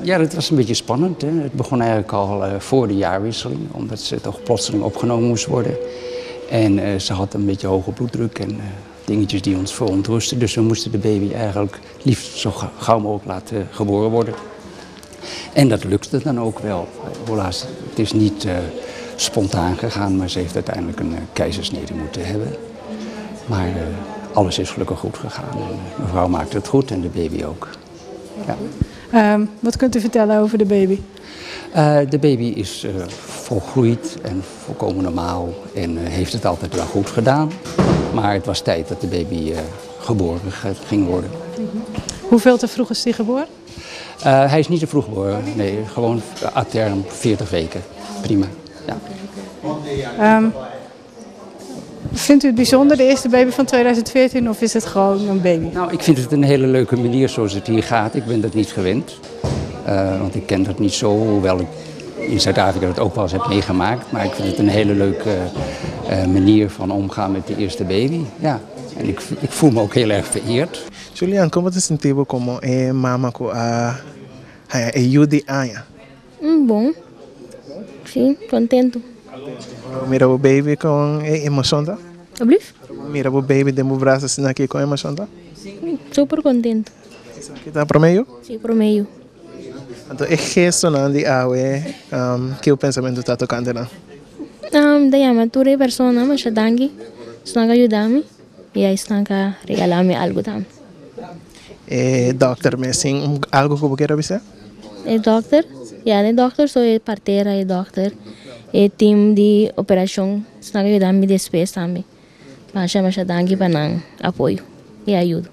Ja, dat was een beetje spannend. Hè. Het begon eigenlijk al voor de jaarwisseling, omdat ze toch plotseling opgenomen moest worden. En ze had een beetje hoge bloeddruk en dingetjes die ons verontrusten. Dus we moesten de baby eigenlijk liefst zo gauw mogelijk laten geboren worden. En dat lukte dan ook wel. Helaas, het is niet spontaan gegaan, maar ze heeft uiteindelijk een keizersnede moeten hebben. Maar alles is gelukkig goed gegaan. En mevrouw maakte het goed en de baby ook. Ja. Wat kunt u vertellen over de baby? De baby is volgroeid en volkomen normaal en heeft het altijd wel goed gedaan. Maar het was tijd dat de baby geboren ging worden. Hoeveel te vroeg is die geboren? Hij is niet te vroeg geboren, nee, gewoon a term 40 weken. Prima. Ja. Vindt u het bijzonder, de eerste baby van 2014, of is het gewoon een baby? Nou, ik vind het een hele leuke manier zoals het hier gaat. Ik ben dat niet gewend, want ik ken dat niet zo, hoewel ik in Zuid-Afrika het ook wel eens heb meegemaakt. Maar ik vind het een hele leuke manier van omgaan met de eerste baby. Ja. En ik voel me ook heel erg vereerd. Julian, ¿cómo te sentiste como mamá con ayuda Anya? Bom. Sim, contento. Mira o baby com emoção, tá? Alsjeblieft? Mira o baby de meu braço assim aqui com emoção, tá? Super contento. Isso aqui tá pro meio? Sim, pro meio. Então é ressonante que o pensamento está tocando lá. Daí a matura persona, mas a dangue, estão a ajudar-me e aí estão a regalar-me algo também. Doctor, mas assim, algo que eu quero dizer? Dokter, ja, de dokter, so é parteira, é dokter, é team de operação, estão a ajudar-me después também. Para chamar a dangue para apoio e ajuda.